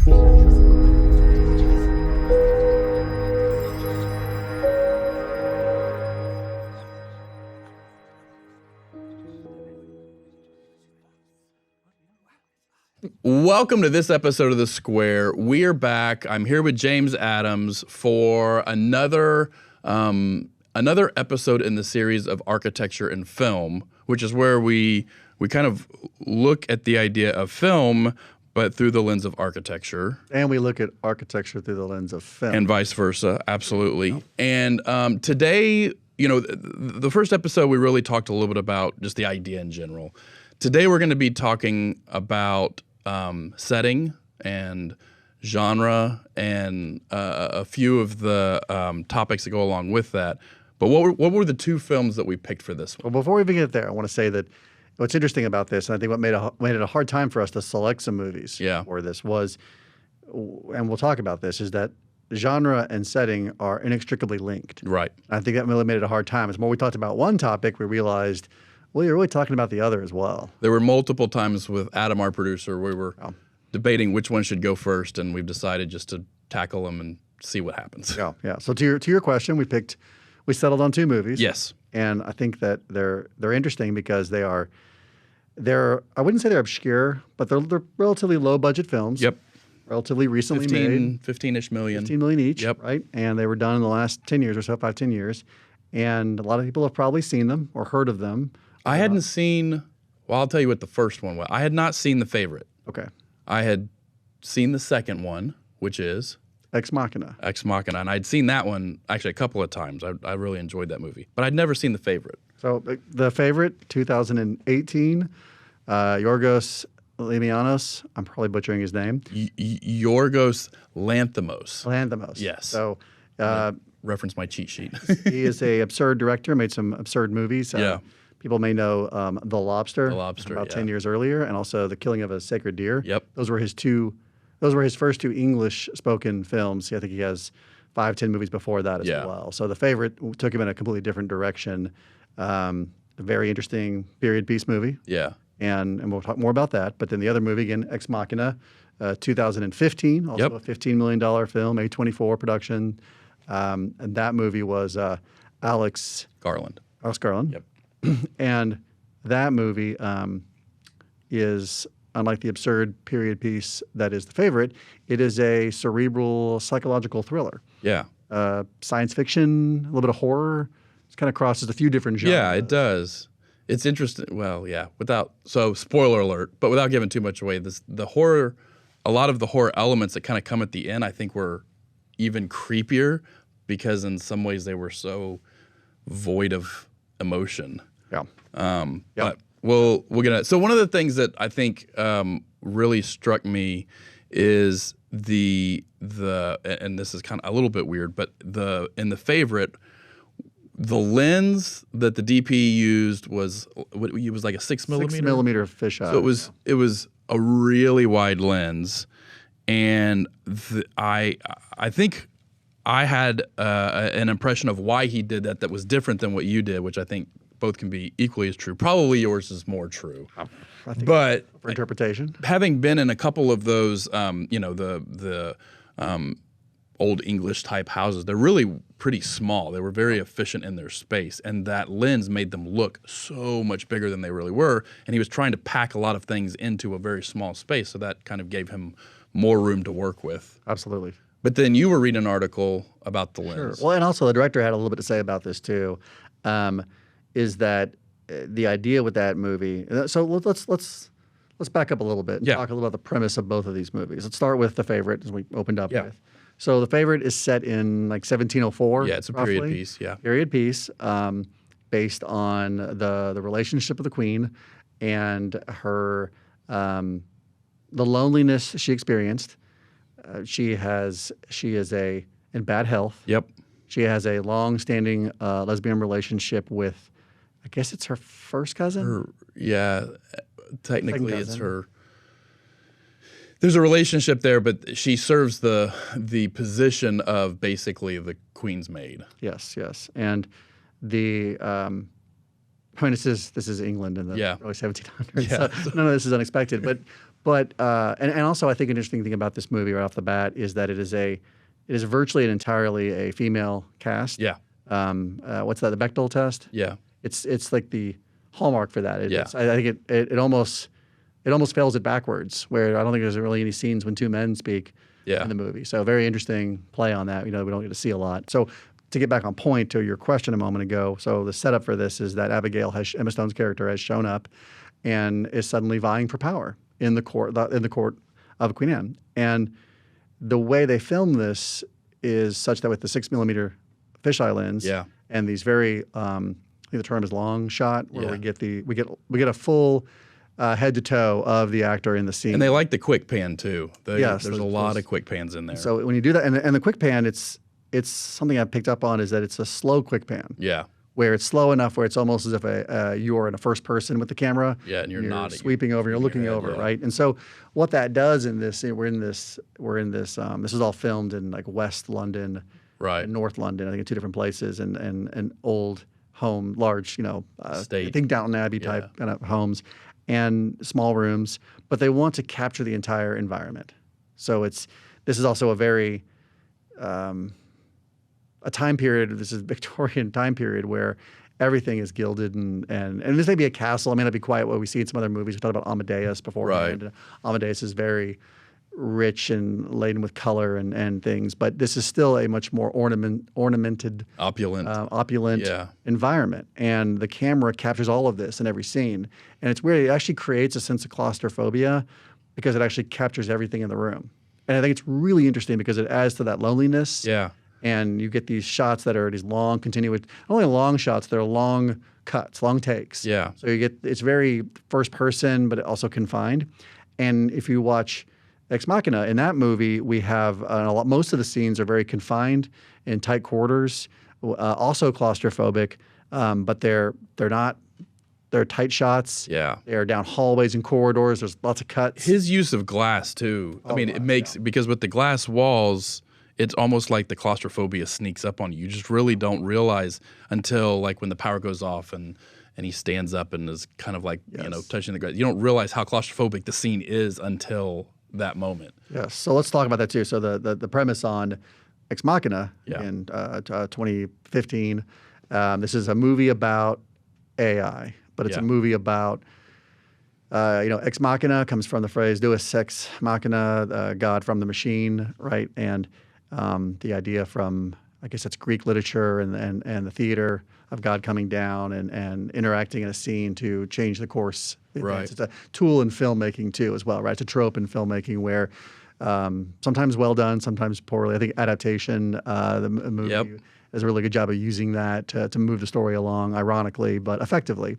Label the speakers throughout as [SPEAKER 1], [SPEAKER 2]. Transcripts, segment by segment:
[SPEAKER 1] Welcome to this episode of The Square. We are back. I'm here with James Adams for another episode in the series of architecture and film, which is where we kind of look at the idea of film, but through the lens of architecture.
[SPEAKER 2] And we look at architecture through the lens of film.
[SPEAKER 1] And vice versa, absolutely. Yeah. And today, the first episode, we really talked a little bit about just the idea in general. Today, we're going to be talking about setting and genre and a few of the topics that go along with that. But what were the two films that we picked for this one?
[SPEAKER 2] Well, before we even get there, I want to say that what's interesting about this, and I think what made it a hard time for us to select some movies for this was, and we'll talk about this, is that genre and setting are inextricably linked.
[SPEAKER 1] Right.
[SPEAKER 2] I think that really made it a hard time. As more we talked about one topic, we realized, well, you're really talking about the other as well.
[SPEAKER 1] There were multiple times with Adam, our producer, where we were debating which one should go first, and we've decided just to tackle them and see what happens.
[SPEAKER 2] Yeah. So to your question, we settled on two movies.
[SPEAKER 1] Yes.
[SPEAKER 2] And I think that they're interesting because they're I wouldn't say they're obscure, but they're relatively low budget films.
[SPEAKER 1] Yep.
[SPEAKER 2] Relatively recently made.
[SPEAKER 1] 15-ish million.
[SPEAKER 2] 15 million each.
[SPEAKER 1] Yep.
[SPEAKER 2] Right. And they were done in the last 10 years or so, 5-10 years. And a lot of people have probably seen them or heard of them.
[SPEAKER 1] I hadn't seen, well, I'll tell you what the first one was. I had not seen The Favorite.
[SPEAKER 2] Okay.
[SPEAKER 1] I had seen the second one, which is
[SPEAKER 2] Ex Machina.
[SPEAKER 1] And I'd seen that one actually a couple of times. I really enjoyed that movie. But I'd never seen The Favorite.
[SPEAKER 2] So The Favorite, 2018, Yorgos Lanthimos. I'm probably butchering his name.
[SPEAKER 1] Yorgos Lanthimos.
[SPEAKER 2] Lanthimos.
[SPEAKER 1] Yes.
[SPEAKER 2] So
[SPEAKER 1] reference my cheat sheet.
[SPEAKER 2] he is a absurd director, made some absurd movies.
[SPEAKER 1] Yeah.
[SPEAKER 2] People may know The Lobster. About 10 years earlier, and also The Killing of a Sacred Deer.
[SPEAKER 1] Yep.
[SPEAKER 2] Those were his first two English-spoken films. I think he has 5-10 movies before that as well. So The Favorite took him in a completely different direction. A very interesting period piece movie.
[SPEAKER 1] Yeah.
[SPEAKER 2] And we'll talk more about that. But then the other movie, again, Ex Machina, 2015, also a $15 million film, A24 production. And that movie was Alex Garland.
[SPEAKER 1] Yep.
[SPEAKER 2] And that movie is, unlike the absurd period piece that is The Favorite, it is a cerebral psychological thriller.
[SPEAKER 1] Yeah.
[SPEAKER 2] Science fiction, a little bit of horror. It kind of crosses a few different genres.
[SPEAKER 1] Yeah, it does. It's interesting. Well, yeah. So spoiler alert, but without giving too much away, the horror, a lot of the horror elements that kind of come at the end, I think were even creepier because in some ways they were so void of emotion.
[SPEAKER 2] Yeah.
[SPEAKER 1] But we'll get at it. So one of the things that I think really struck me is and this is kind of a little bit weird, but in The Favorite, the lens that the DP used was like a 6 millimeter?
[SPEAKER 2] 6 millimeter fisheye.
[SPEAKER 1] So it was a really wide lens, and I think I had an impression of why he did that was different than what you did, which I think both can be equally as true. Probably yours is more true.
[SPEAKER 2] I think
[SPEAKER 1] but
[SPEAKER 2] for interpretation,
[SPEAKER 1] having been in a couple of those, the old English type houses, they're really pretty small. They were very efficient in their space, and that lens made them look so much bigger than they really were. And he was trying to pack a lot of things into a very small space, so that kind of gave him more room to work with.
[SPEAKER 2] Absolutely.
[SPEAKER 1] But then you were reading an article about the lens.
[SPEAKER 2] Sure. Well, and also the director had a little bit to say about this too. Is that the idea with that movie? So let's back up a little bit and talk a little about the premise of both of these movies. Let's start with The Favorite, as we opened up with. So The Favorite is set in like 1704.
[SPEAKER 1] Yeah, it's a period piece. Yeah,
[SPEAKER 2] period piece, based on the relationship of the Queen and her the loneliness she experienced. She is in bad health.
[SPEAKER 1] Yep.
[SPEAKER 2] She has a long-standing lesbian relationship with, I guess it's her first cousin?
[SPEAKER 1] Technically it's her. There's a relationship there, but she serves the position of basically the Queen's maid.
[SPEAKER 2] Yes. And I mean, this is England in the early 1700s.
[SPEAKER 1] Yeah.
[SPEAKER 2] So none of this is unexpected. But and also I think an interesting thing about this movie right off the bat is that it is virtually and entirely a female cast.
[SPEAKER 1] Yeah.
[SPEAKER 2] What's that? The Bechdel test.
[SPEAKER 1] Yeah.
[SPEAKER 2] It's like the hallmark for that.
[SPEAKER 1] Yeah.
[SPEAKER 2] I think it almost fails it backwards, where I don't think there's really any scenes when two men speak in the movie. So very interesting play on that. We don't get to see a lot. So to get back on point to your question a moment ago, so the setup for this is that Emma Stone's character has shown up and is suddenly vying for power in the court of Queen Anne. And the way they film this is such that with the 6mm fisheye lens and these very I think the term is long shot, where we get a full head to toe of the actor in the scene.
[SPEAKER 1] And they like the quick pan too. There's a lot of quick pans in there.
[SPEAKER 2] So when you do that, and the quick pan, it's something I've picked up on is that it's a slow quick pan.
[SPEAKER 1] Yeah.
[SPEAKER 2] Where it's slow enough where it's almost as if you are in a first person with the camera.
[SPEAKER 1] Yeah, and you're nodding,
[SPEAKER 2] sweeping over, you're looking over, right? And so what that does in this, we're in this. This is all filmed in like West London,
[SPEAKER 1] right?
[SPEAKER 2] And North London, I think in 2 different places, and an old home, large,
[SPEAKER 1] State.
[SPEAKER 2] I think Downton Abbey type kind of homes, and small rooms, but they want to capture the entire environment. So this is also a very a time period. This is Victorian time period where everything is gilded and this may be a castle. It may not be quite what we see in some other movies. We talked about Amadeus beforehand.
[SPEAKER 1] Right.
[SPEAKER 2] Amadeus is very rich and laden with color and things, but this is still a much more ornamented, opulent environment. And the camera captures all of this in every scene. And it's weird. It actually creates a sense of claustrophobia because it actually captures everything in the room. And I think it's really interesting because it adds to that loneliness.
[SPEAKER 1] Yeah.
[SPEAKER 2] And you get these shots that are these long, continuous, not only long shots, they're long cuts, long takes.
[SPEAKER 1] Yeah.
[SPEAKER 2] So it's very first person, but also confined. And if you watch Ex Machina, in that movie, we have most of the scenes are very confined in tight quarters, also claustrophobic, but they're not. They're tight shots.
[SPEAKER 1] Yeah.
[SPEAKER 2] They're down hallways and corridors. There's lots of cuts.
[SPEAKER 1] His use of glass too. It makes because with the glass walls, it's almost like the claustrophobia sneaks up on you. You just really don't realize until like when the power goes off and he stands up and is kind of like touching the ground. You don't realize how claustrophobic the scene is until that moment.
[SPEAKER 2] Yes. So let's talk about that too. So the premise on Ex Machina in 2015. This is a movie about AI, but it's a movie about Ex Machina comes from the phrase Deus ex machina, God from the machine, right? And the idea from, I guess it's Greek literature and the theater of God coming down and interacting in a scene to change the course.
[SPEAKER 1] Right.
[SPEAKER 2] It's a tool in filmmaking too as well, right? It's a trope in filmmaking where sometimes well done, sometimes poorly. I think adaptation, the movie does a really good job of using that to move the story along, ironically, but effectively.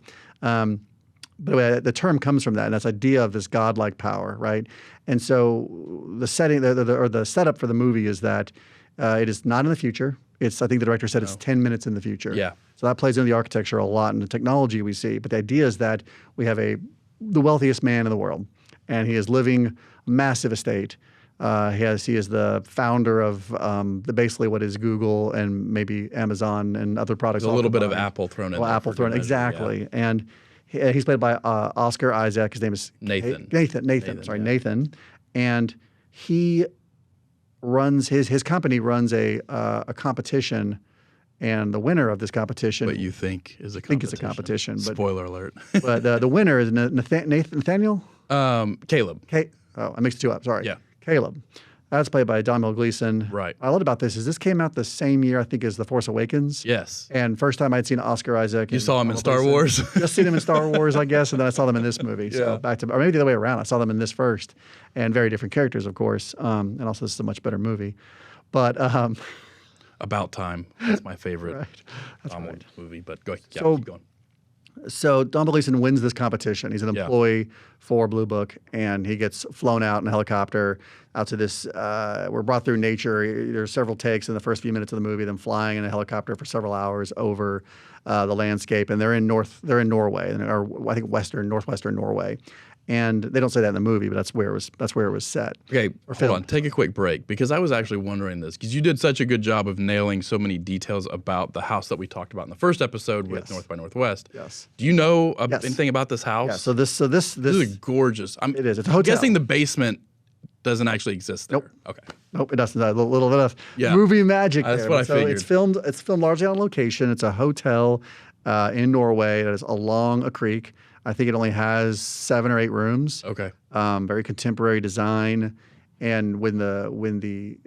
[SPEAKER 2] But the term comes from that, and that's idea of this godlike power, right? And so the setting, the setup for the movie is that it is not in the future. I think the director said it's 10 minutes in the future.
[SPEAKER 1] Yeah.
[SPEAKER 2] So that plays into the architecture a lot and the technology we see. But the idea is that we have the wealthiest man in the world, and he is living a massive estate. He is the founder of basically what is Google and maybe Amazon and other products.
[SPEAKER 1] There's a little bit of Apple thrown in.
[SPEAKER 2] Well, Apple thrown exactly, yeah. And he's played by Oscar Isaac. His name is
[SPEAKER 1] Nathan.
[SPEAKER 2] Nathan, and he runs his company runs a competition, and the winner of this competition.
[SPEAKER 1] What you think is a competition?
[SPEAKER 2] I think it's a competition. But,
[SPEAKER 1] spoiler alert.
[SPEAKER 2] But the winner is Nathaniel.
[SPEAKER 1] Caleb.
[SPEAKER 2] I mixed two up. Sorry.
[SPEAKER 1] Yeah.
[SPEAKER 2] Caleb. That's played by Domhnall Gleeson.
[SPEAKER 1] Right.
[SPEAKER 2] What I loved about this is this came out the same year, I think, as The Force Awakens.
[SPEAKER 1] Yes.
[SPEAKER 2] And first time I'd seen Oscar Isaac.
[SPEAKER 1] You saw him in Star Wars?
[SPEAKER 2] Just seen him in Star Wars, I guess, and then I saw them in this movie. So or maybe the other way around. I saw them in this first. And very different characters, of course. And also this is a much better movie. But
[SPEAKER 1] About Time. That's my favorite
[SPEAKER 2] right.
[SPEAKER 1] movie. But go keep going.
[SPEAKER 2] So Domhnall Gleeson wins this competition. He's an employee for Blue Book, and he gets flown out in a helicopter out to this. We're brought through nature. There's several takes in the first few minutes of the movie, them flying in a helicopter for several hours over the landscape, and they're in Norway, or I think northwestern Norway, And they don't say that in the movie, but that's where it was set.
[SPEAKER 1] Okay, hold on. Take a quick break because I was actually wondering this because you did such a good job of nailing so many details about the house that we talked about in the first episode with North by Northwest.
[SPEAKER 2] Yes.
[SPEAKER 1] Do you know anything about this house?
[SPEAKER 2] Yeah. So this is
[SPEAKER 1] gorgeous.
[SPEAKER 2] It is. It's a hotel.
[SPEAKER 1] I'm guessing the basement doesn't actually exist there.
[SPEAKER 2] Nope.
[SPEAKER 1] Okay.
[SPEAKER 2] Nope, it doesn't. A little bit of movie magic there.
[SPEAKER 1] That's what I figured.
[SPEAKER 2] It's filmed largely on location. It's a hotel in Norway that is along a creek. I think it only has 7 or 8 rooms.
[SPEAKER 1] Okay.
[SPEAKER 2] Very contemporary design, and basically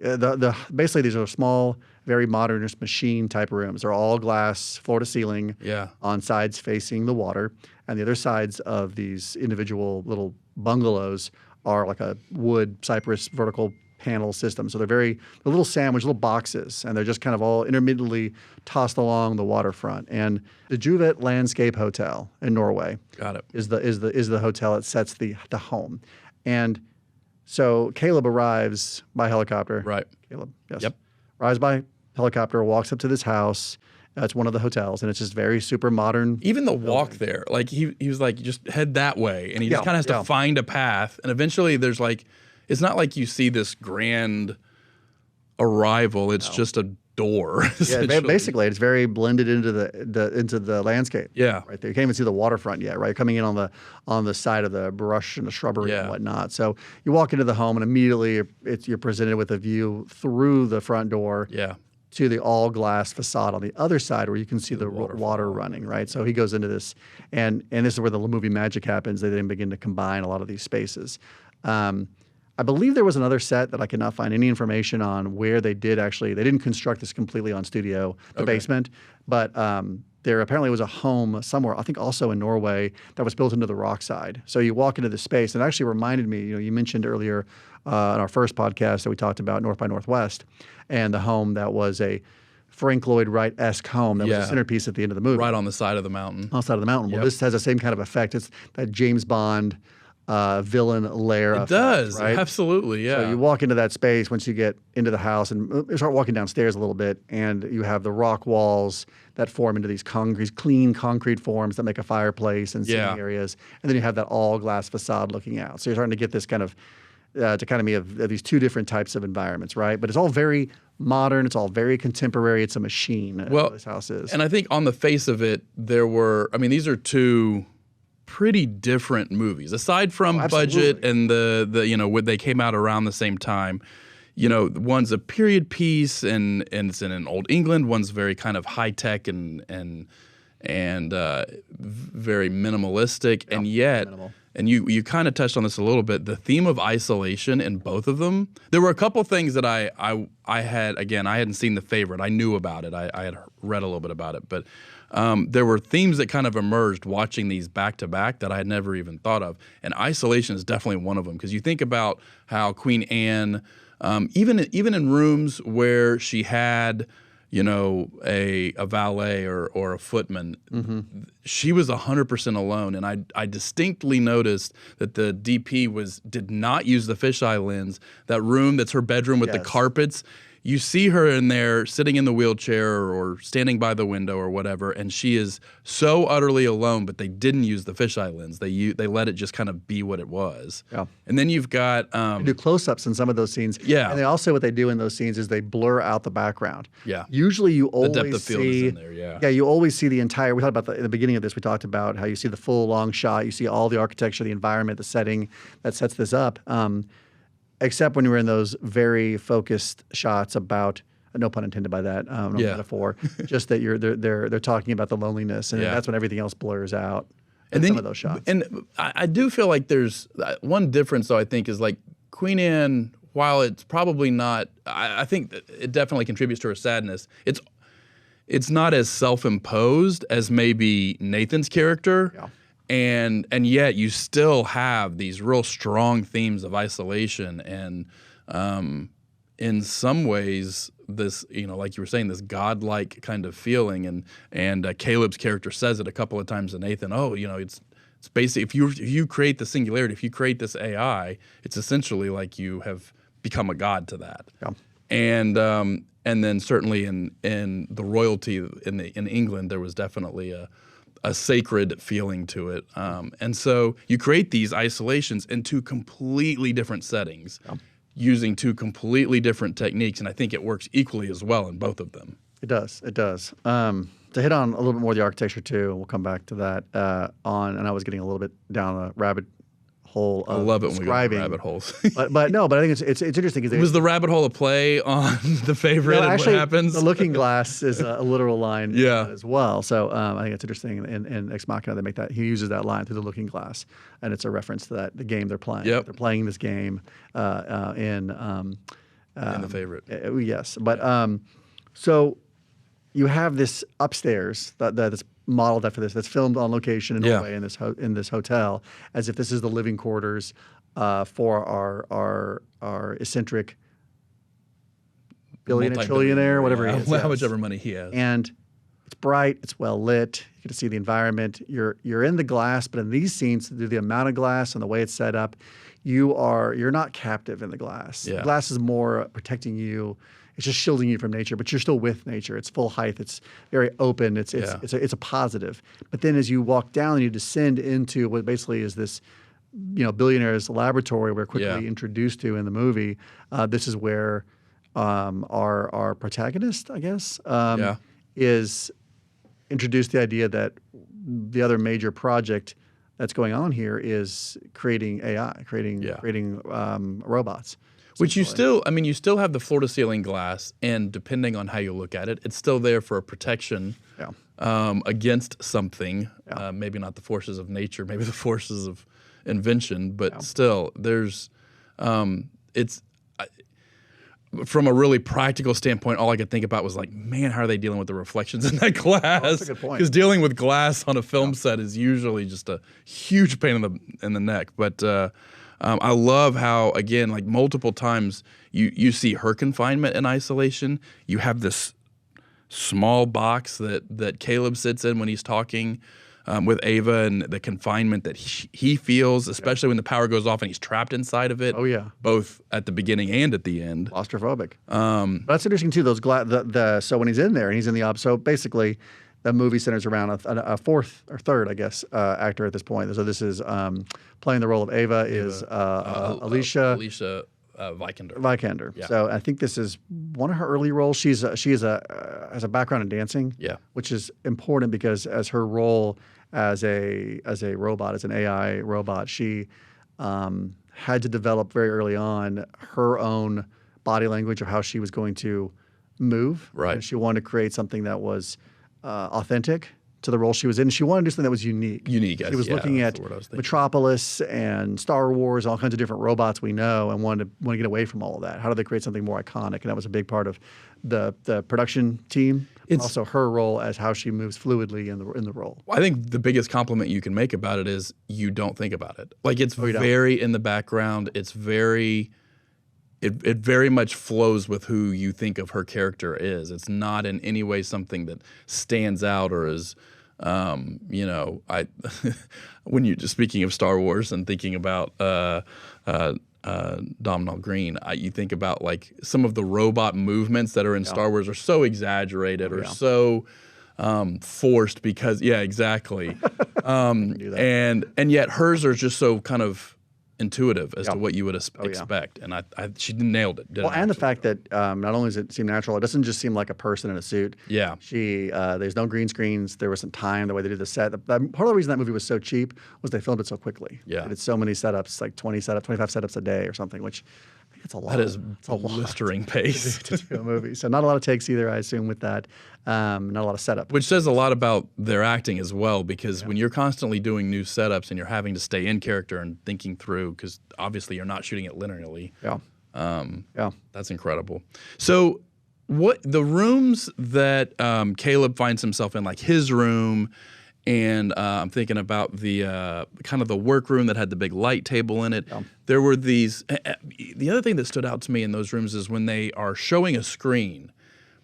[SPEAKER 2] these are small, very modernist machine type rooms. They're all glass, floor to ceiling.
[SPEAKER 1] Yeah.
[SPEAKER 2] On sides facing the water, and the other sides of these individual little bungalows are like a wood cypress vertical panel system. So they're little sandwich, little boxes, and they're just kind of all intermittently tossed along the waterfront. And the Juvet Landscape Hotel in Norway is the hotel that sets the home. And so Caleb arrives by helicopter.
[SPEAKER 1] Right.
[SPEAKER 2] Caleb, yes.
[SPEAKER 1] Yep.
[SPEAKER 2] Arrives by helicopter, walks up to this house. It's one of the hotels, and it's just very super modern.
[SPEAKER 1] Even the walk there, like he was like, just head that way, and he just kind of has to find a path, and eventually there's like, it's not like you see this grand arrival. It's just a door.
[SPEAKER 2] Yeah, basically, it's very blended into the landscape.
[SPEAKER 1] Yeah,
[SPEAKER 2] right there. You can't even see the waterfront yet. Right, coming in on the side of the brush and the shrubbery and whatnot. So you walk into the home, and immediately you're presented with a view through the front door.
[SPEAKER 1] Yeah.
[SPEAKER 2] To the all-glass facade on the other side where you can see the water running, right? So he goes into this, and this is where the movie magic happens. They then begin to combine a lot of these spaces. I believe there was another set that I could not find any information on where they didn't construct this completely on studio, the basement, but there apparently was a home somewhere, I think also in Norway, that was built into the rock side. So you walk into this space, and it actually reminded me, you mentioned earlier in our first podcast that we talked about North by Northwest, and the home that was a Frank Lloyd Wright-esque home that was a centerpiece at the end of the movie.
[SPEAKER 1] Right on the side of the mountain.
[SPEAKER 2] On the side of the mountain. Well, this has the same kind of effect. It's that James Bond villain lair effect.
[SPEAKER 1] It does,
[SPEAKER 2] right?
[SPEAKER 1] Absolutely, yeah.
[SPEAKER 2] So you walk into that space once you get into the house, and you start walking downstairs a little bit, and you have the rock walls that form into these clean concrete forms that make a fireplace and sitting areas, and then you have that all-glass facade looking out. So you're starting to get this kind of dichotomy of these two different types of environments, right? But it's all very modern. It's all very contemporary. It's a machine.
[SPEAKER 1] Well,
[SPEAKER 2] this house is.
[SPEAKER 1] And I think on the face of it, these are two pretty different movies. Aside from budget and the they came out around the same time. One's a period piece and it's in old England. One's very kind of high tech and very minimalistic, and yet. Minimal. And you kind of touched on this a little bit, the theme of isolation in both of them. There were a couple things that I hadn't seen The Favorite. I knew about it. I had read a little bit about it. But there were themes that kind of emerged watching these back-to-back that I had never even thought of. And isolation is definitely one of them. Because you think about how Queen Anne, even in rooms where she had a valet or a footman, she was 100% alone. And I distinctly noticed that the DP did not use the fisheye lens. That room that's her bedroom with the carpets, you see her in there sitting in the wheelchair or standing by the window or whatever, and she is so utterly alone, but they didn't use the fisheye lens. They let it just kind of be what it was. Yeah. And then you've got...
[SPEAKER 2] they do close-ups in some of those scenes.
[SPEAKER 1] Yeah.
[SPEAKER 2] And what they do in those scenes is they blur out the background.
[SPEAKER 1] Yeah.
[SPEAKER 2] Usually you always
[SPEAKER 1] the depth of field is in there,
[SPEAKER 2] Yeah, you always see the entire... We talked about in the beginning of this, we talked about how you see the full long shot, you see all the architecture, the environment, the setting that sets this up. Except when you're in those very focused shots about, no pun intended by that, no metaphor, just that they're talking about the loneliness, and that's when everything else blurs out. And some of those shots.
[SPEAKER 1] And I do feel like there's one difference, though. I think is like Queen Anne, while it's probably not, I think that it definitely contributes to her sadness. It's not as self-imposed as maybe Nathan's character. Yeah. And yet you still have these real strong themes of isolation and in some ways this, like you were saying, this godlike kind of feeling. And Caleb's character says it a couple of times to Nathan, it's basically, if you create the singularity, if you create this AI, it's essentially like you have become a god to that. Yeah. And then certainly in the royalty in England, there was definitely a sacred feeling to it. And so you create these isolations in two completely different settings using two completely different techniques. And I think it works equally as well in both of them.
[SPEAKER 2] It does. It does. To hit on a little bit more of the architecture too, and we'll come back to that and I was getting a little bit down a rabbit hole of
[SPEAKER 1] I love it when we go down rabbit holes.
[SPEAKER 2] but I think it's interesting.
[SPEAKER 1] Was the rabbit hole a play on The Favorite and
[SPEAKER 2] actually,
[SPEAKER 1] what happens?
[SPEAKER 2] The looking glass is a literal line
[SPEAKER 1] Yeah.
[SPEAKER 2] as well. So I think it's interesting. In Ex Machina, they make that he uses that line through the looking glass, and it's a reference to the game they're playing.
[SPEAKER 1] Yep.
[SPEAKER 2] They're playing this game in
[SPEAKER 1] The Favorite.
[SPEAKER 2] Yes, but so you have this upstairs that's modeled after this, that's filmed on location in Norway in this hotel, as if this is the living quarters for our eccentric billionaire, trillionaire, whatever he is.
[SPEAKER 1] How much ever money he has.
[SPEAKER 2] And it's bright, it's well lit. You get to see the environment. You're in the glass, but in these scenes, through the amount of glass and the way it's set up, you're not captive in the glass.
[SPEAKER 1] Yeah.
[SPEAKER 2] The glass is more protecting you. It's just shielding you from nature, but you're still with nature. It's full height. It's very open. It's a positive. But then as you walk down and you descend into what basically is this, billionaire's laboratory we're quickly introduced to in the movie. This is where our protagonist, I guess, is introduced the idea that the other major project that's going on here is creating AI, creating robots.
[SPEAKER 1] Which you still have the floor-to-ceiling glass, and depending on how you look at it, it's still there for a protection against something. Maybe not the forces of nature, maybe the forces of invention, but still, there's from a really practical standpoint, all I could think about was like, man, how are they dealing with the reflections in that glass?
[SPEAKER 2] That's a good point.
[SPEAKER 1] Because dealing with glass on a film set is usually just a huge pain in the neck. But I love how, again, like multiple times you see her confinement and isolation. You have this small box that Caleb sits in when he's talking with Ava, and the confinement that he feels, especially when the power goes off and he's trapped inside of it.
[SPEAKER 2] Oh yeah,
[SPEAKER 1] both at the beginning and at the end.
[SPEAKER 2] Claustrophobic. But that's interesting too. Those so when he's in there and he's in the so basically. The movie centers around a fourth or third, I guess, actor at this point. So this is playing the role of Ava is Alicia
[SPEAKER 1] Vikander.
[SPEAKER 2] Vikander.
[SPEAKER 1] Yeah.
[SPEAKER 2] So I think this is one of her early roles. She has a background in dancing, which is important because as her role as a robot, as an AI robot, she had to develop very early on her own body language of how she was going to move.
[SPEAKER 1] Right.
[SPEAKER 2] And she wanted to create something that was authentic to the role she was in. She wanted to do something that was unique. She was looking at Metropolis and Star Wars, all kinds of different robots we know, and wanted to get away from all of that. How do they create something more iconic? And that was a big part of the production team. It's also her role as how she moves fluidly in the role.
[SPEAKER 1] I think the biggest compliment you can make about it is you don't think about it. Like it's very in the background. It's very. It very much flows with who you think of her character is. It's not in any way something that stands out or is, when you're just speaking of Star Wars and thinking about Domhnall Green, you think about like some of the robot movements that are in Star Wars are so exaggerated or so forced because, exactly. And yet hers are just so kind of intuitive as to what you would expect, and she nailed it.
[SPEAKER 2] And the fact that not only does it seem natural, it doesn't just seem like a person in a suit.
[SPEAKER 1] Yeah,
[SPEAKER 2] there's no green screens. There was some time the way they did the set. Part of the reason that movie was so cheap was they filmed it so quickly.
[SPEAKER 1] Yeah,
[SPEAKER 2] they did so many setups, like 25 setups a day or something, which I think it's a lot.
[SPEAKER 1] That is a blistering pace
[SPEAKER 2] to do a movie. So not a lot of takes either, I assume, with that. Not a lot of setup.
[SPEAKER 1] Which says a lot about their acting as well, because when you're constantly doing new setups and you're having to stay in character and thinking through, because obviously you're not shooting it linearly. That's incredible. So what the rooms that Caleb finds himself in, like his room, and I'm thinking about the kind of the workroom that had the big light table in it. There were these. The other thing that stood out to me in those rooms is when they are showing a screen,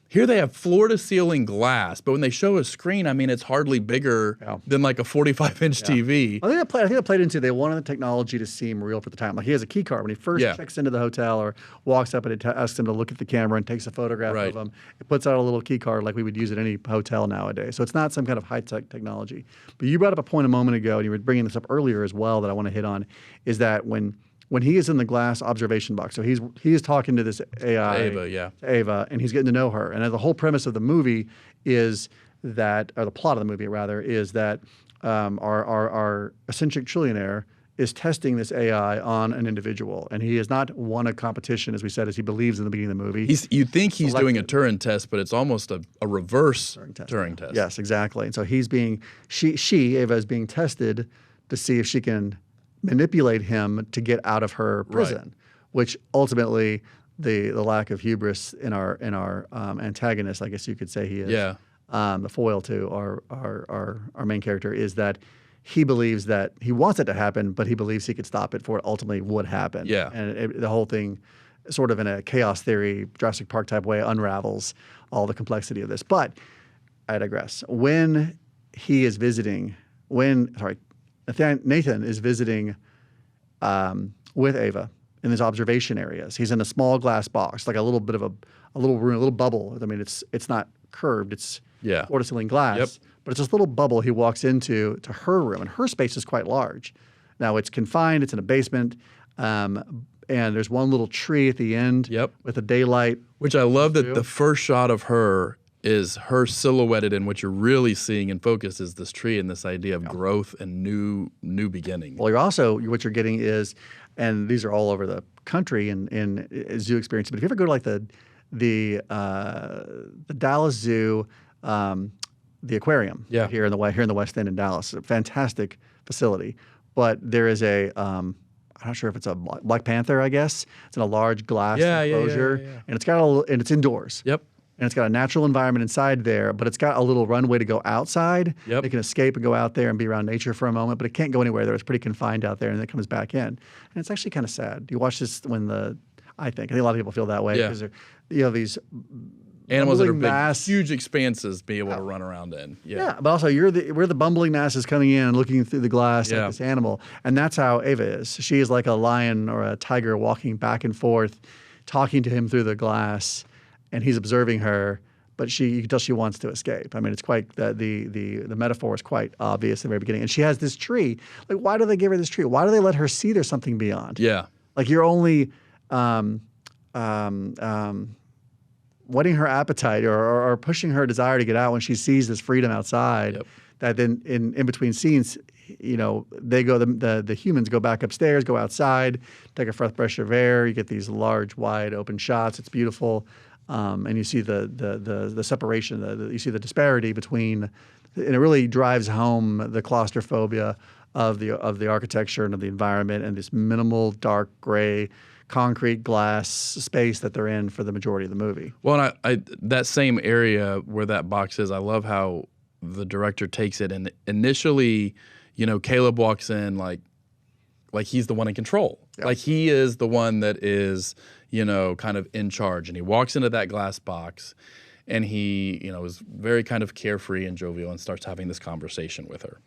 [SPEAKER 1] Here they have floor-to-ceiling glass, but when they show a screen, I mean, it's hardly bigger than like a 45-inch TV.
[SPEAKER 2] I think that played into, they wanted the technology to seem real for the time. Like he has a key card. When he first checks into the hotel or walks up and it asks him to look at the camera and takes a photograph of him, it puts out a little key card like we would use at any hotel nowadays. So it's not some kind of high-tech technology. But you brought up a point a moment ago, and you were bringing this up earlier as well that I want to hit on, is that when he is in the glass observation box, so he is talking to this AI, Ava, and he's getting to know her. And the whole premise of the movie is that, or the plot of the movie rather, is that our eccentric trillionaire is testing this AI on an individual, and he has not won a competition, as we said, as he believes in the beginning of the movie.
[SPEAKER 1] You'd think he's doing a Turing test, but it's almost a reverse Turing test.
[SPEAKER 2] Yes, exactly. And so Ava is being tested to see if she can manipulate him to get out of her prison, which ultimately the lack of hubris in our antagonist, I guess you could say he is, the foil to our main character, is that he believes that he wants it to happen, but he believes he could stop it before it ultimately would happen. Yeah. And the whole thing, sort of in a chaos theory, Jurassic Park type way, unravels all the complexity of this. But I digress. When he is visiting, Nathan is visiting with Ava in these observation areas. He's in a small glass box, like a little bit of a little room, a little bubble. I mean, it's not curved, it's floor-to-ceiling glass, but it's this little bubble he walks into her room, and her space is quite large. Now, it's confined, it's in a basement, and there's one little tree at the end with the daylight.
[SPEAKER 1] Which I love that the first shot of her is her silhouetted, and what you're really seeing in focus is this tree and this idea of growth and new beginning.
[SPEAKER 2] Well, what you're getting is, and these are all over the country in zoo experiences, but if you ever go to like the Dallas Zoo, the aquarium here in the West End in Dallas, a fantastic facility, but there is I'm not sure if it's a Black Panther, I guess. It's in a large glass enclosure, and it's indoors. Yep. And it's got a natural environment inside there, but it's got a little runway to go outside. Yep. It can escape and go out there and be around nature for a moment, but it can't go anywhere there. It's pretty confined out there, and then it comes back in. And it's actually kind of sad. You watch this I think a lot of people feel that way because these
[SPEAKER 1] animals that are big, huge expanses be able to run around in.
[SPEAKER 2] Yeah, but also we're the bumbling masses coming in and looking through the glass at this animal, and that's how Ava is. She is like a lion or a tiger walking back and forth, talking to him through the glass. And he's observing her, but you can tell she wants to escape. I mean, it's quite the metaphor is quite obvious in the very beginning. And she has this tree. Like, why do they give her this tree? Why do they let her see there's something beyond? Yeah. Like you're only whetting her appetite or pushing her desire to get out when she sees this freedom outside. Yep. That then in between scenes, they go the humans go back upstairs, go outside, take a fresh of air. You get these large, wide open shots. It's beautiful. And you see the separation, you see the disparity between, and it really drives home the claustrophobia of the architecture and of the environment and this minimal, dark, gray, concrete glass space that they're in for the majority of the movie.
[SPEAKER 1] Well, and that same area where that box is, I love how the director takes it. And initially, Caleb walks in like he's the one in control. Yeah. Like he is the one that is, kind of in charge. And he walks into that glass box and he, is very kind of carefree and jovial and starts having this conversation with her.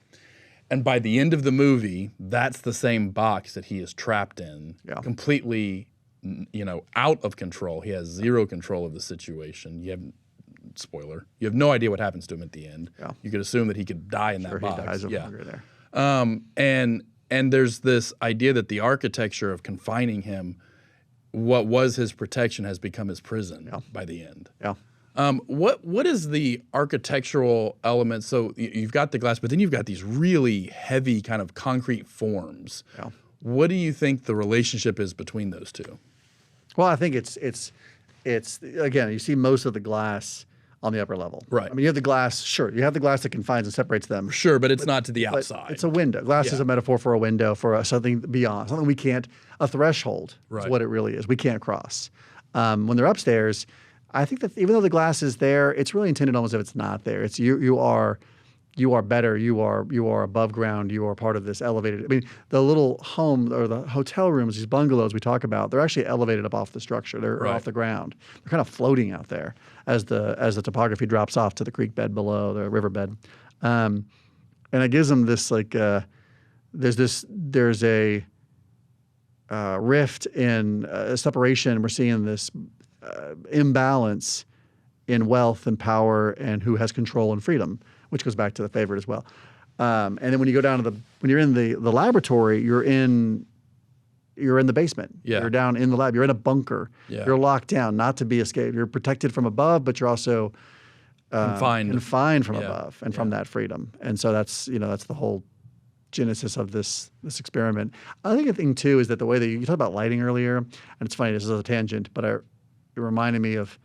[SPEAKER 1] And by the end of the movie, that's the same box that he is trapped in, completely, out of control. He has zero control of the situation. Spoiler, you have no idea what happens to him at the end. Yeah. You could assume that he could die in that box.
[SPEAKER 2] He dies of hunger there.
[SPEAKER 1] And there's this idea that the architecture of confining him, what was his protection has become his prison by the end. Yeah. What is the architectural element? So you've got the glass, but then you've got these really heavy kind of concrete forms. Yeah. What do you think the relationship is between those two?
[SPEAKER 2] Well, I think it's again, you see most of the glass on the upper level. Right. I mean, you have the glass, sure. You have the glass that confines and separates them.
[SPEAKER 1] Sure, but it's not to the outside.
[SPEAKER 2] It's a window. Glass is a metaphor for a window, for something beyond, something we can't, a threshold is what it really is. We can't cross. When they're upstairs, I think that even though the glass is there, it's really intended almost as if it's not there. It's you are you are better, you are above ground, you are part of this elevated. I mean, the little home or the hotel rooms, these bungalows we talk about, they're actually elevated up off the structure. They're off the ground. They're kind of floating out there as the topography drops off to the creek bed below, the riverbed. And it gives them this like there's a rift in separation. We're seeing this imbalance in wealth and power and who has control and freedom, which goes back to The Favorite as well. And then when you go down to when you're in the laboratory, you're in the basement.
[SPEAKER 1] Yeah.
[SPEAKER 2] You're down in the lab. You're in a bunker.
[SPEAKER 1] Yeah.
[SPEAKER 2] You're locked down, not to be escaped. You're protected from above, but you're also confined from above and from that freedom. And so that's the whole genesis of this experiment. I think a thing too is that the way that you talked about lighting earlier, and it's funny, this is a tangent, but it reminded me of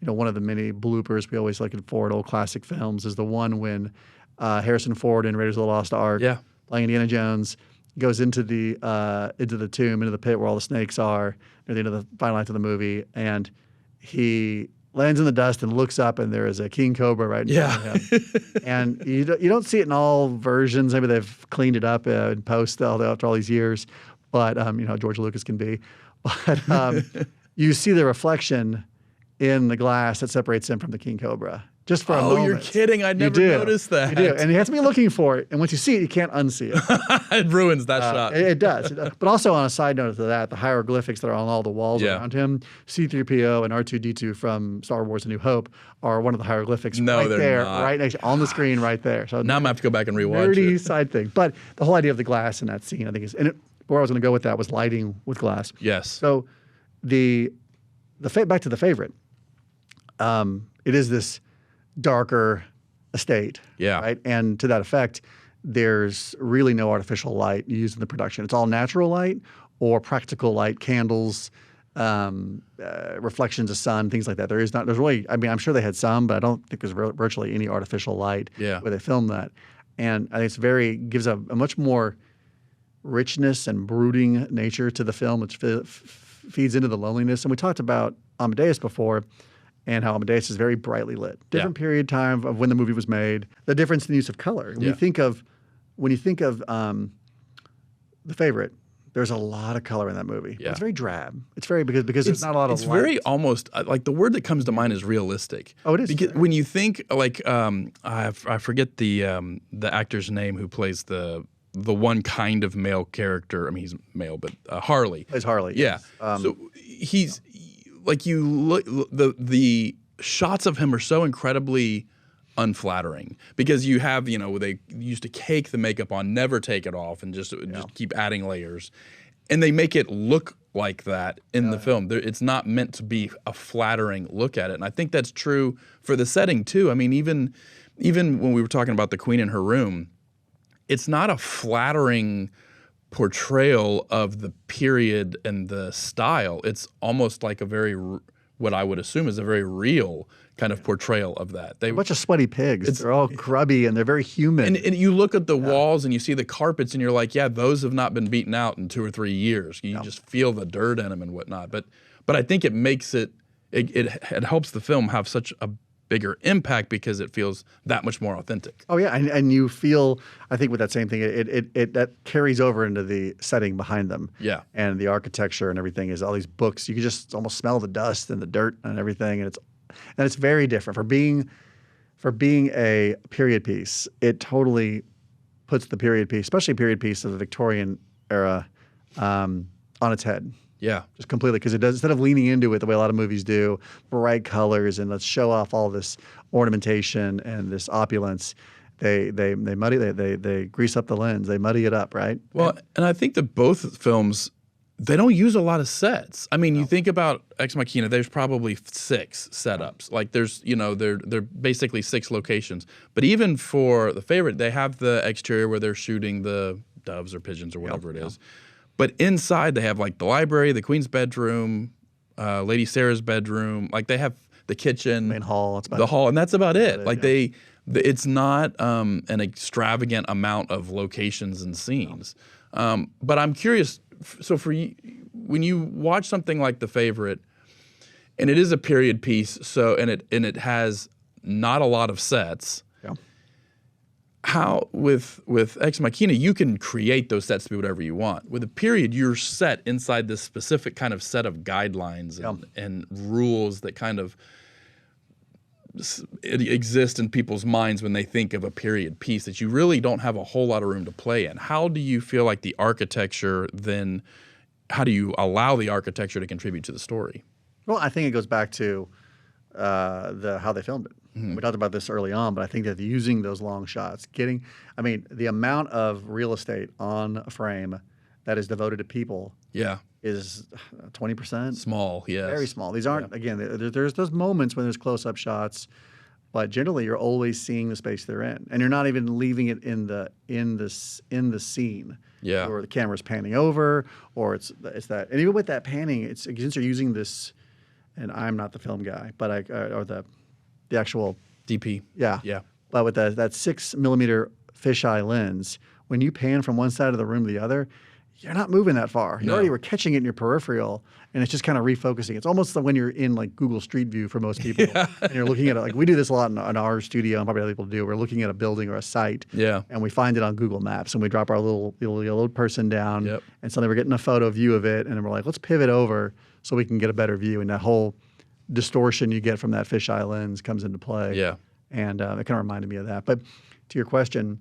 [SPEAKER 2] one of the many bloopers we always look for in old classic films is the one when Harrison Ford in Raiders of the Lost Ark, playing Indiana Jones, goes into the tomb, into the pit where all the snakes are near the end of the final act of the movie, and he lands in the dust and looks up, and there is a king cobra right in front of him. And you don't see it in all versions. Maybe they've cleaned it up in post after all these years, but George Lucas can be. But you see the reflection in the glass that separates him from the king cobra. Just for a moment.
[SPEAKER 1] Oh, you're kidding. I never noticed that.
[SPEAKER 2] You do. And you have to be looking for it. And once you see it, you can't unsee it.
[SPEAKER 1] It ruins that shot.
[SPEAKER 2] It does. But also on a side note to that, the hieroglyphics that are on all the walls around him, C-3PO and R2-D2 from Star Wars A New Hope are one of the hieroglyphics right there, right next on the screen right there. So
[SPEAKER 1] now I'm going to have to go back and rewatch
[SPEAKER 2] nerdy
[SPEAKER 1] it.
[SPEAKER 2] side thing. But the whole idea of the glass in that scene, I think is, where I was going to go with that was lighting with glass.
[SPEAKER 1] Yes.
[SPEAKER 2] So back to The Favorite. It is this darker estate, right? And to that effect, there's really no artificial light used in the production. It's all natural light or practical light, candles, reflections of sun, things like that. There's really, I mean, I'm sure they had some, but I don't think there's virtually any artificial light where they filmed that. And I think gives a much more richness and brooding nature to the film, which feeds into the loneliness. And we talked about Amadeus before, and how Amadeus is very brightly lit. Different period time of when the movie was made. The difference in the use of color. When you think of The Favorite, there's a lot of color in that movie. It's very drab. It's very because there's not a lot of light.
[SPEAKER 1] It's very almost like the word that comes to mind is realistic.
[SPEAKER 2] Oh, it is.
[SPEAKER 1] Because when you think like I forget the actor's name who plays the one kind of male character. I mean, he's male, but Harley.
[SPEAKER 2] Plays Harley.
[SPEAKER 1] Yeah. So he's. Like you look, the shots of him are so incredibly unflattering because you have, they used to cake the makeup on, never take it off, and just keep adding layers, and they make it look like that in the film. It's not meant to be a flattering look at it, and I think that's true for the setting too. I mean, even when we were talking about the Queen in her room, it's not a flattering portrayal of the period and the style. It's almost like what I would assume is a very real kind of portrayal of that.
[SPEAKER 2] A bunch of sweaty pigs. They're all grubby and they're very human.
[SPEAKER 1] And you look at the walls and you see the carpets and you're like, yeah, those have not been beaten out in 2 or 3 years. You just feel the dirt in them and whatnot. But I think it makes it helps the film have such a bigger impact because it feels that much more authentic.
[SPEAKER 2] Oh yeah, and you feel, I think with that same thing, it that carries over into the setting behind them.
[SPEAKER 1] Yeah.
[SPEAKER 2] And the architecture and everything is all these books. You can just almost smell the dust and the dirt and everything, and it's very different for being a period piece. It totally puts the period piece, especially a period piece of the Victorian era, on its head.
[SPEAKER 1] Yeah.
[SPEAKER 2] Just completely, because it does, instead of leaning into it the way a lot of movies do, bright colors and let's show off all this ornamentation and this opulence, they muddy, they grease up the lens, they muddy it up, right?
[SPEAKER 1] Well, and I think that both films, they don't use a lot of sets. I mean, you think about Ex Machina, there's probably 6 setups. Like there's, they're basically 6 locations. But even for The Favorite, they have the exterior where they're shooting the doves or pigeons or whatever it is. But inside they have like the library, the Queen's bedroom, Lady Sarah's bedroom. Like they have the kitchen,
[SPEAKER 2] main hall,
[SPEAKER 1] the hall, and that's about it. Like it's not an extravagant amount of locations and scenes. But I'm curious. So for you, when you watch something like The Favorite, and it is a period piece, and it has not a lot of sets. how with Ex Machina, you can create those sets to be whatever you want. With a period, you're set inside this specific kind of set of guidelines and rules that kind of exist in people's minds when they think of a period piece that you really don't have a whole lot of room to play in. How do you feel like the architecture then, how do you allow the architecture to contribute to the story?
[SPEAKER 2] Well, I think it goes back to how they filmed it. We talked about this early on, but I think that using those long shots, the amount of real estate on a frame that is devoted to people is 20%.
[SPEAKER 1] Small, yes.
[SPEAKER 2] Very small. These aren't, again, there's those moments when there's close-up shots, but generally you're always seeing the space they're in. And you're not even leaving it in the scene.
[SPEAKER 1] Yeah.
[SPEAKER 2] Or the camera's panning over, or it's that. And even with that panning, since you're using this, and I'm not the film guy, but or the actual
[SPEAKER 1] DP.
[SPEAKER 2] Yeah.
[SPEAKER 1] Yeah.
[SPEAKER 2] But with that 6mm fisheye lens, when you pan from one side of the room to the other, you're not moving that far. You already were catching it in your peripheral, and it's just kind of refocusing. It's almost like when you're in like Google Street View for most people, and you're looking at it. Like we do this a lot in our studio, and probably other people do. We're looking at a building or a site, and we find it on Google Maps, and we drop our little person down, and suddenly we're getting a photo view of it, and then we're like, let's pivot over so we can get a better view, and that whole distortion you get from that fisheye lens comes into play.
[SPEAKER 1] Yeah.
[SPEAKER 2] And it kind of reminded me of that. But to your question,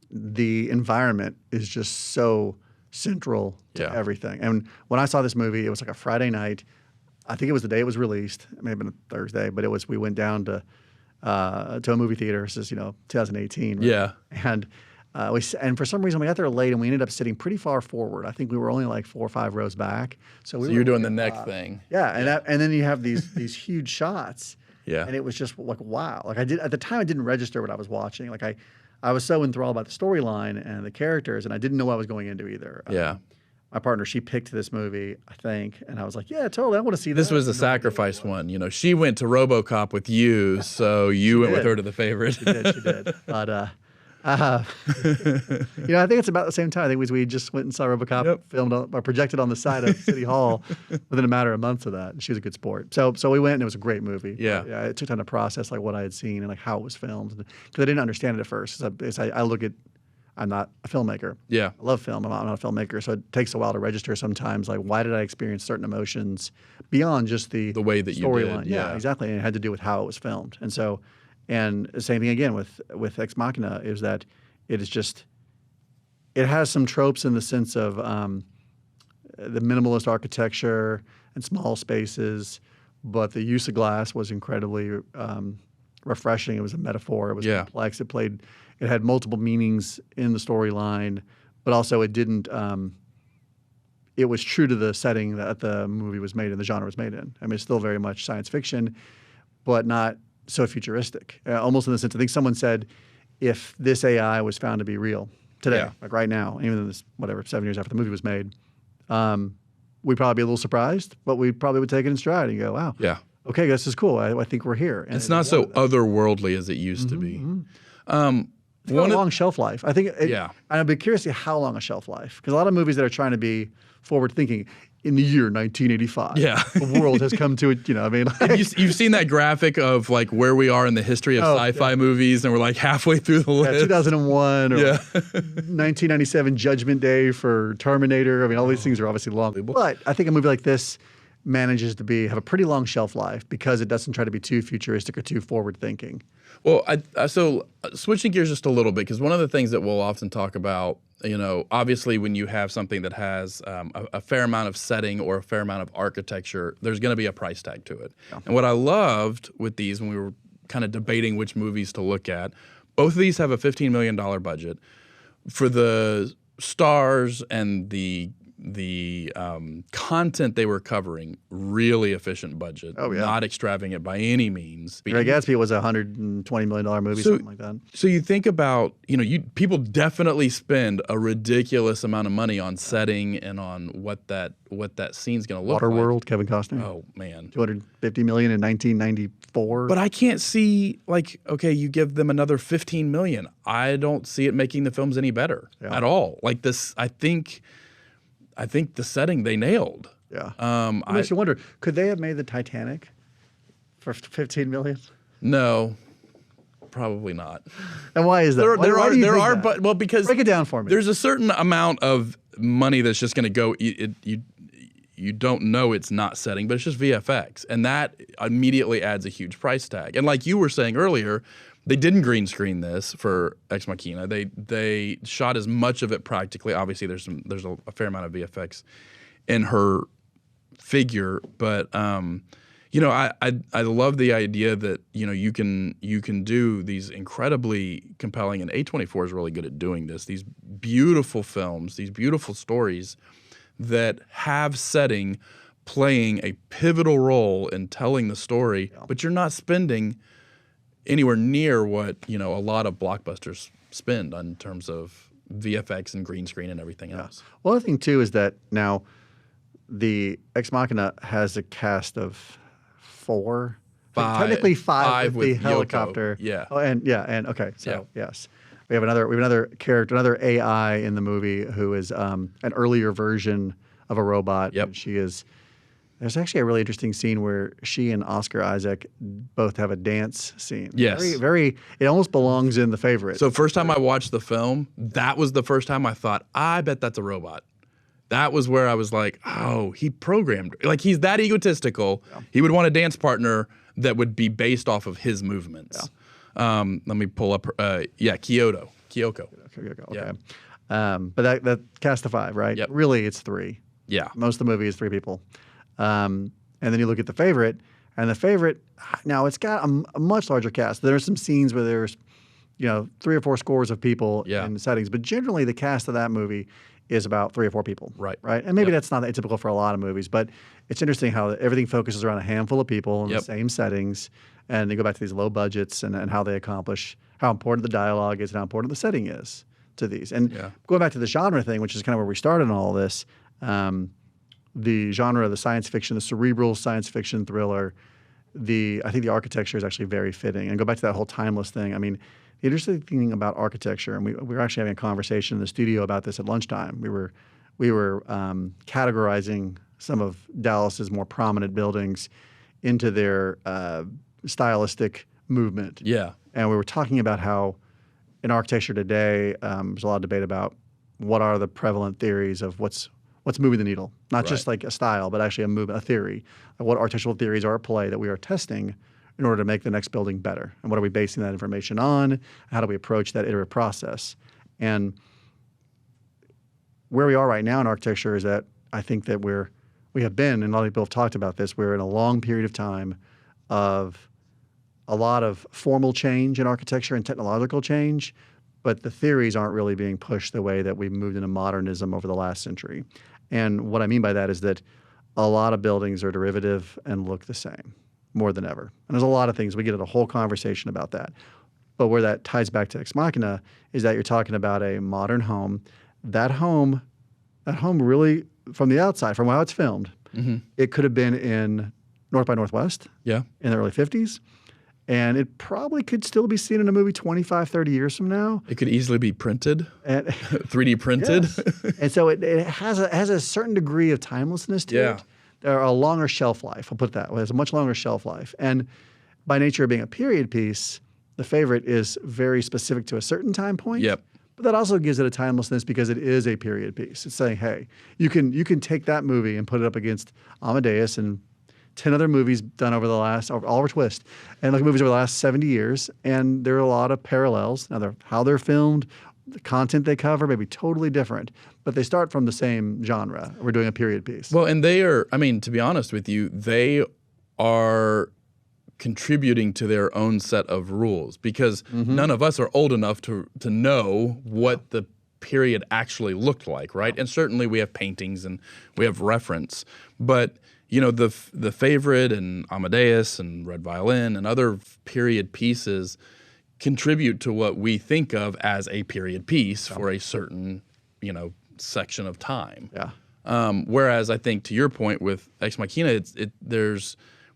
[SPEAKER 2] the environment is just so central to everything. And when I saw this movie, it was like a Friday night. I think it was the day it was released. It may have been a Thursday, but we went down to a movie theater. This is 2018. Right?
[SPEAKER 1] Yeah.
[SPEAKER 2] And and for some reason we got there late, and we ended up sitting pretty far forward. I think we were only like 4 or 5 rows back. So
[SPEAKER 1] you're doing the neck thing.
[SPEAKER 2] Yeah, and then you have these huge shots.
[SPEAKER 1] Yeah.
[SPEAKER 2] And it was just like, wow. Like at the time I didn't register what I was watching. Like I was so enthralled by the storyline and the characters, and I didn't know what I was going into either.
[SPEAKER 1] Yeah.
[SPEAKER 2] My partner, she picked this movie, I think, and I was like, yeah, totally, I want to see
[SPEAKER 1] this. This was a sacrifice one. She went to RoboCop with you, so you went with her to The Favorite.
[SPEAKER 2] She did. But I think it's about the same time. I think we just went and saw RoboCop filmed projected on the side of City Hall within a matter of months of that. And she was a good sport. So we went, and it was a great movie.
[SPEAKER 1] Yeah.
[SPEAKER 2] It took time to process like what I had seen and like how it was filmed, because I didn't understand it at first. I look at, I'm not a filmmaker.
[SPEAKER 1] Yeah.
[SPEAKER 2] I love film. I'm not a filmmaker, so it takes a while to register sometimes. Like, why did I experience certain emotions beyond just the
[SPEAKER 1] way that you
[SPEAKER 2] storyline?
[SPEAKER 1] did?
[SPEAKER 2] Yeah, exactly. And it had to do with how it was filmed. And so. And the same thing again with Ex Machina is that it has some tropes in the sense of the minimalist architecture and small spaces, but the use of glass was incredibly refreshing. It was a metaphor. It was complex. It had multiple meanings in the storyline, but also it didn't. It was true to the setting that the movie was made in, the genre was made in. I mean, it's still very much science fiction, but not so futuristic, almost in the sense, I think someone said, if this AI was found to be real today, like right now, even though this, 7 years after the movie was made, we'd probably be a little surprised, but we probably would take it in stride and go, wow, okay, this is cool. I think we're here. And
[SPEAKER 1] it's not so otherworldly as it used to be.
[SPEAKER 2] It's got a long shelf life. I think, and I'd be curious to see how long a shelf life, because a lot of movies that are trying to be forward thinking, in the year 1985, the world has come to it.
[SPEAKER 1] You've seen that graphic of like where we are in the history of sci-fi movies, and we're like halfway through the list.
[SPEAKER 2] 2001 or 1997 Judgment Day for Terminator. I mean, all these things are obviously long, but I think a movie like this manages to have a pretty long shelf life because it doesn't try to be too futuristic or too forward thinking.
[SPEAKER 1] Well, so switching gears just a little bit, because one of the things that we'll often talk about, obviously when you have something that has a fair amount of setting or a fair amount of architecture, there's going to be a price tag to it. Yeah. And what I loved with these, when we were kind of debating which movies to look at, both of these have a $15 million budget. For the stars and the content they were covering, really efficient budget. Not extravagant by any means.
[SPEAKER 2] Great Gatsby was a $120 million movie, something like that.
[SPEAKER 1] So you think about, people definitely spend a ridiculous amount of money on setting and on what that scene's going to look like.
[SPEAKER 2] Waterworld, Kevin Costner.
[SPEAKER 1] Oh man,
[SPEAKER 2] $250 million in 1994.
[SPEAKER 1] But I can't see you give them another $15 million. I don't see it making the films any better at all. Like this, I think the setting they nailed.
[SPEAKER 2] Yeah. It makes you wonder, could they have made the Titanic for $15 million?
[SPEAKER 1] No. Probably not.
[SPEAKER 2] And why is that?
[SPEAKER 1] There are, but well, because
[SPEAKER 2] break it down for me.
[SPEAKER 1] There's a certain amount of money that's just going to go. You don't know it's not setting, but it's just VFX, and that immediately adds a huge price tag. And like you were saying earlier, they didn't green screen this for Ex Machina. They shot as much of it practically. Obviously, there's a fair amount of VFX in her figure, but I love the idea that you can do these incredibly compelling, and A24 is really good at doing this. These beautiful films, these beautiful stories that have setting playing a pivotal role in telling the story, but you're not spending anywhere near what a lot of blockbusters spend in terms of VFX and green screen and everything else.
[SPEAKER 2] Well, the thing too is that now the Ex Machina has a cast of 4, technically 5 with the helicopter.
[SPEAKER 1] Yoko. Yeah.
[SPEAKER 2] Oh, and okay, so yes. We have another character, another AI in the movie who is an earlier version of a robot.
[SPEAKER 1] Yep.
[SPEAKER 2] And she is. There's actually a really interesting scene where she and Oscar Isaac both have a dance scene.
[SPEAKER 1] Yes.
[SPEAKER 2] Very. It almost belongs in The Favorite.
[SPEAKER 1] So first time I watched the film, that was the first time I thought, I bet that's a robot. That was where I was like, oh, he programmed. Like, he's that egotistical. Yeah. He would want a dance partner that would be based off of his movements. Yeah. Let me pull up. Kyoko.
[SPEAKER 2] Okay. Yeah. But that cast of 5, right?
[SPEAKER 1] Yep.
[SPEAKER 2] Really, it's 3.
[SPEAKER 1] Yeah.
[SPEAKER 2] Most of the movie is 3 people. And then you look at The Favorite, and The Favorite, now it's got a much larger cast. There's some scenes where there's, 3 or 4 scores of people in settings, but generally the cast of that movie is about 3 or 4 people.
[SPEAKER 1] Right.
[SPEAKER 2] And maybe that's not atypical for a lot of movies, but it's interesting how everything focuses around a handful of people in the same settings, and they go back to these low budgets and how they accomplish, how important the dialogue is and how important the setting is to these. And going back to the genre thing, which is kind of where we started in all this, the genre of the science fiction, the cerebral science fiction thriller, I think the architecture is actually very fitting. And go back to that whole timeless thing. I mean, the interesting thing about architecture, and we were actually having a conversation in the studio about this at lunchtime. We were categorizing some of Dallas's more prominent buildings into their stylistic movement.
[SPEAKER 1] Yeah.
[SPEAKER 2] And we were talking about how in architecture today, there's a lot of debate about what are the prevalent theories of what's moving the needle. Not just like a style, but actually a movement, a theory. What architectural theories are at play that we are testing in order to make the next building better? And what are we basing that information on? How do we approach that iterative process? And where we are right now in architecture is that I think that we have been, and a lot of people have talked about this, we're in a long period of time of a lot of formal change in architecture and technological change, but the theories aren't really being pushed the way that we've moved into modernism over the last century. And what I mean by that is that a lot of buildings are derivative and look the same more than ever. And there's a lot of things. We get into a whole conversation about that. But where that ties back to Ex Machina is that you're talking about a modern home. That home really, from the outside, from how it's filmed, it could have been in North by Northwest in the early 50s. And it probably could still be seen in a movie 25, 30 years from now.
[SPEAKER 1] It could easily be printed, 3D printed.
[SPEAKER 2] Yes. And so it has a certain degree of timelessness to it. There are a longer shelf life, I'll put it that way. It has a much longer shelf life. And by nature of being a period piece, The Favorite is very specific to a certain time point.
[SPEAKER 1] Yep.
[SPEAKER 2] But that also gives it a timelessness because it is a period piece. It's saying, hey, you can take that movie and put it up against Amadeus and 10 other movies done over the last, Oliver Twist, and look at movies over the last 70 years, and there are a lot of parallels. Now, how they're filmed, the content they cover may be totally different, but they start from the same genre. We're doing a period piece.
[SPEAKER 1] Well, and they are, I mean, to be honest with you, they are contributing to their own set of rules because none of us are old enough to know what the period actually looked like, right? And certainly we have paintings and we have reference, but the Favorite and Amadeus and Red Violin and other period pieces contribute to what we think of as a period piece for a certain, section of time.
[SPEAKER 2] Yeah.
[SPEAKER 1] Whereas I think to your point with Ex Machina,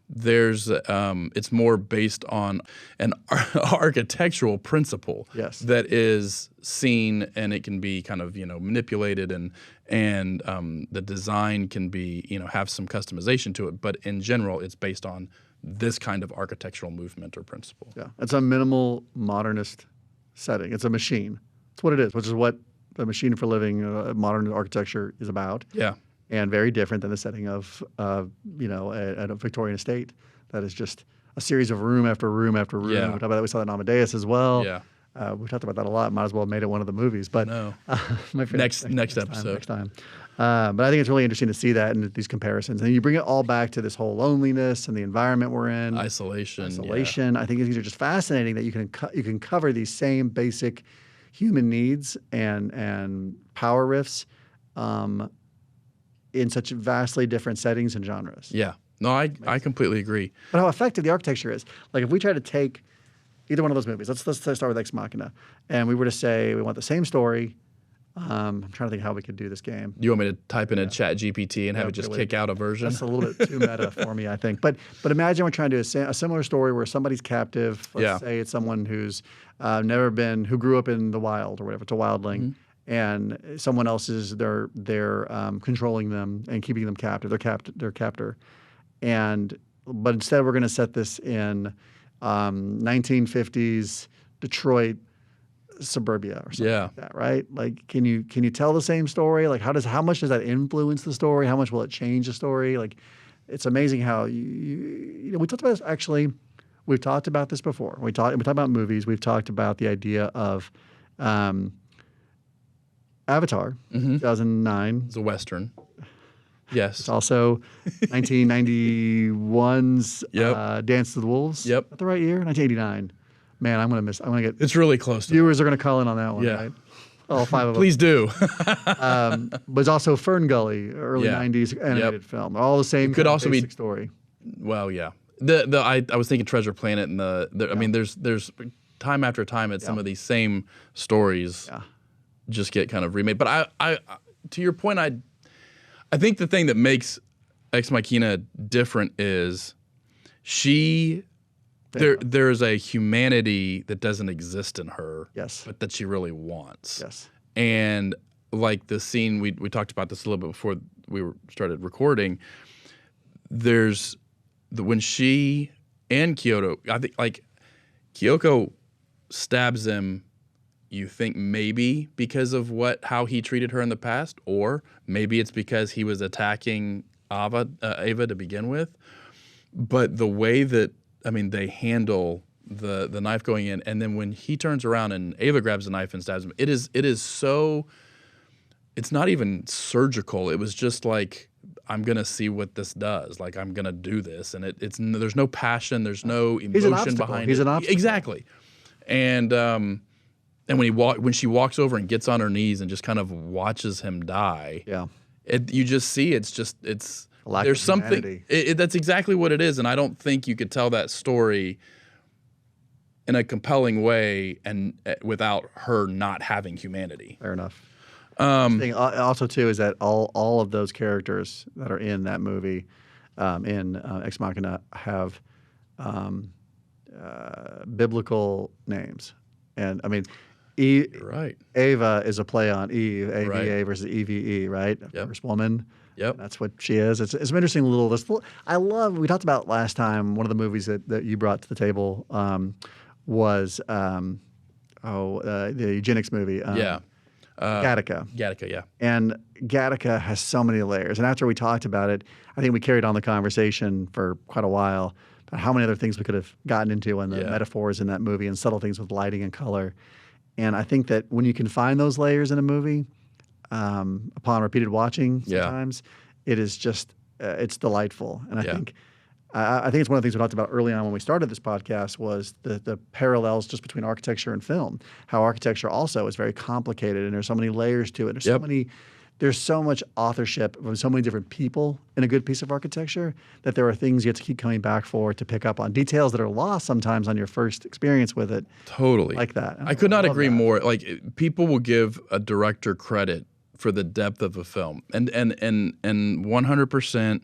[SPEAKER 1] there's it's more based on an architectural principle
[SPEAKER 2] Yes.
[SPEAKER 1] that is seen, and it can be kind of manipulated, and the design can be have some customization to it, but in general it's based on this kind of architectural movement or principle.
[SPEAKER 2] Yeah, it's a minimal modernist setting. It's a machine. It's what it is, which is what a machine for living modern architecture is about.
[SPEAKER 1] Yeah.
[SPEAKER 2] And very different than the setting of a Victorian estate that is just a series of room after room after room.
[SPEAKER 1] Yeah.
[SPEAKER 2] We talked about that. We saw that in Amadeus as well.
[SPEAKER 1] Yeah.
[SPEAKER 2] We talked about that a lot. Might as well have made it one of the movies. But
[SPEAKER 1] next episode.
[SPEAKER 2] Next time. But I think it's really interesting to see that and these comparisons. And you bring it all back to this whole loneliness and the environment we're in.
[SPEAKER 1] Isolation.
[SPEAKER 2] Yeah. I think these are just fascinating that you can cover these same basic human needs and power riffs in such vastly different settings and genres.
[SPEAKER 1] Yeah. No, I completely agree.
[SPEAKER 2] But how effective the architecture is. Like if we try to take either one of those movies, let's start with Ex Machina, and we were to say we want the same story. I'm trying to think how we could do this game.
[SPEAKER 1] You want me to type in a chat GPT and have it just kick out a version?
[SPEAKER 2] That's a little bit too meta for me, I think. But imagine we're trying to do a similar story where somebody's captive. Let's say it's someone who's who grew up in the wild or whatever. It's a wildling. Mm-hmm. And someone else is they're controlling them and keeping them captive. Their captor. But instead we're going to set this in 1950s Detroit suburbia or something like that, right? Like, can you tell the same story? Like, how much does that influence the story? How much will it change the story? Like, it's amazing how we talked about this actually. We've talked about this before. We talked about movies. We've talked about the idea of Avatar, 2009.
[SPEAKER 1] It's a Western. Yes.
[SPEAKER 2] It's also 1991's Dance to the Wolves.
[SPEAKER 1] Yep.
[SPEAKER 2] Is that the right year? 1989. Man, I'm going to get...
[SPEAKER 1] It's really close.
[SPEAKER 2] Viewers are going to call in on that one, right? All five of them.
[SPEAKER 1] Please do.
[SPEAKER 2] But it's also Fern Gully, early 90s animated film. All the same
[SPEAKER 1] could also
[SPEAKER 2] basic
[SPEAKER 1] be
[SPEAKER 2] story.
[SPEAKER 1] Well, yeah. I was thinking Treasure Planet and I mean, there's time after time at some of these same stories just get kind of remade. But I to your point, I think the thing that makes Ex Machina different is there's a humanity that doesn't exist in her, but that she really wants.
[SPEAKER 2] Yes.
[SPEAKER 1] And like the scene, we talked about this a little bit before we started recording, when she and Kyoto, I think like Kyoko stabs him, you think maybe because of how he treated her in the past, or maybe it's because he was attacking Ava to begin with. But the way that, I mean, they handle the knife going in, and then when he turns around and Ava grabs the knife and stabs him, it is so, it's not even surgical. It was just like, I'm going to see what this does. Like, I'm going to do this. And there's no passion. There's no emotion behind it.
[SPEAKER 2] He's an obstacle.
[SPEAKER 1] Exactly. And when she walks over and gets on her knees and just kind of watches him die, you just see there's something. That's exactly what it is. And I don't think you could tell that story in a compelling way and without her not having humanity.
[SPEAKER 2] Fair enough. The thing also too is that all of those characters that are in that movie, in Ex Machina, have biblical names, and I mean, Ava is a play on Eve, AVA versus EVE, right? First woman.
[SPEAKER 1] Yep.
[SPEAKER 2] That's what she is. It's an interesting little. We talked about last time. One of the movies that you brought to the table was the eugenics movie. Gattaca.
[SPEAKER 1] Gattaca, yeah.
[SPEAKER 2] And Gattaca has so many layers. And after we talked about it, I think we carried on the conversation for quite a while about how many other things we could have gotten into and the metaphors in that movie and subtle things with lighting and color. And I think that when you can find those layers in a movie, upon repeated watching sometimes, it is just, it's delightful. And I think it's one of the things we talked about early on when we started this podcast was the parallels just between architecture and film. How architecture also is very complicated and there's so many layers to it. There's so much authorship from so many different people in a good piece of architecture that there are things you have to keep coming back for to pick up on. Details that are lost sometimes on your first experience with it.
[SPEAKER 1] Totally.
[SPEAKER 2] Like that.
[SPEAKER 1] I could not agree more. Like, people will give a director credit for the depth of a film. And 100%,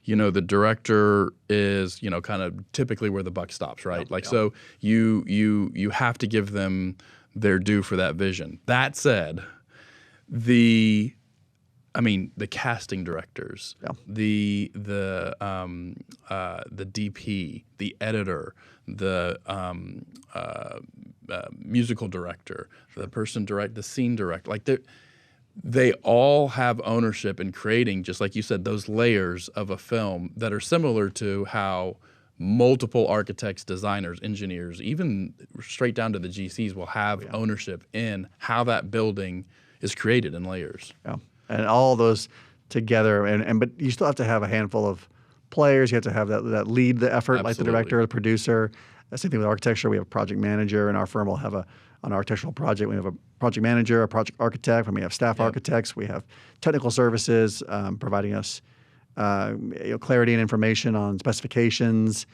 [SPEAKER 1] the director is, kind of typically where the buck stops, right? So you have to give them their due for that vision. That said, the casting directors, the DP, the editor, the musical director, the scene director, they all have ownership in creating, just like you said, those layers of a film that are similar to how multiple architects, designers, engineers, even straight down to the GCs will have ownership in how that building is created in layers.
[SPEAKER 2] Yeah. And all those together, but you still have to have a handful of players. You have to have that lead the effort, like the director, the producer. Same thing with architecture. We have a project manager, and our firm will have an architectural project. We have a project manager, a project architect, and we have staff architects. We have technical services providing us clarity and information on specifications.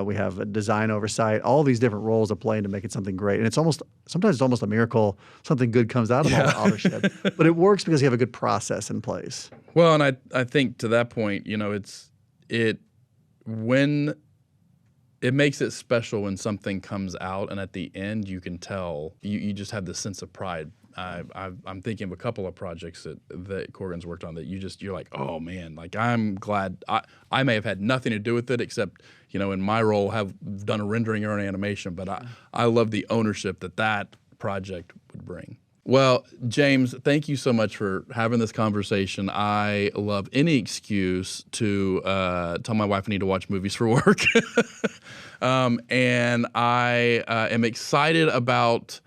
[SPEAKER 2] We have a design oversight. All these different roles are playing to make it something great. And sometimes it's almost a miracle something good comes out of all the authorship. But it works because you have a good process in place.
[SPEAKER 1] Well, and I think to that point, when it makes it special when something comes out and at the end you can tell, you just have this sense of pride. I'm thinking of a couple of projects that Corgan's worked on that you're like, oh man, like I'm glad I may have had nothing to do with it except, in my role have done a rendering or an animation, but I love the ownership that project would bring. Well, James, thank you so much for having this conversation. I love any excuse to tell my wife I need to watch movies for work. And I am excited about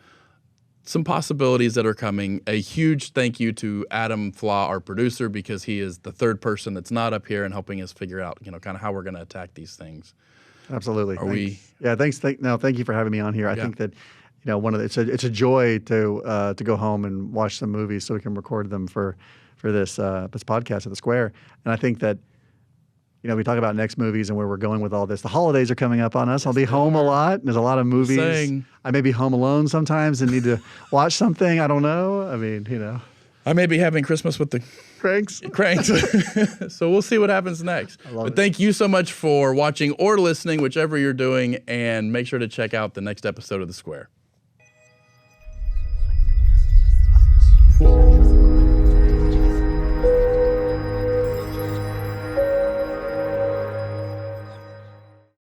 [SPEAKER 1] some possibilities that are coming. A huge thank you to Adam Flaw, our producer, because he is the third person that's not up here and helping us figure out, kind of how we're going to attack these things.
[SPEAKER 2] Absolutely. Yeah, thanks. Thank you for having me on here. I think that it's a joy to go home and watch some movies so we can record them for this podcast at TheSquare. And I think that we talk about next movies and where we're going with all this. The holidays are coming up on us. I'll be home a lot. There's a lot of movies. I may be home alone sometimes and need to watch something. I don't know.
[SPEAKER 1] I may be having Christmas with the
[SPEAKER 2] Cranks.
[SPEAKER 1] So we'll see what happens next. But thank you so much for watching or listening, whichever you're doing, and make sure to check out the next episode of TheSquare.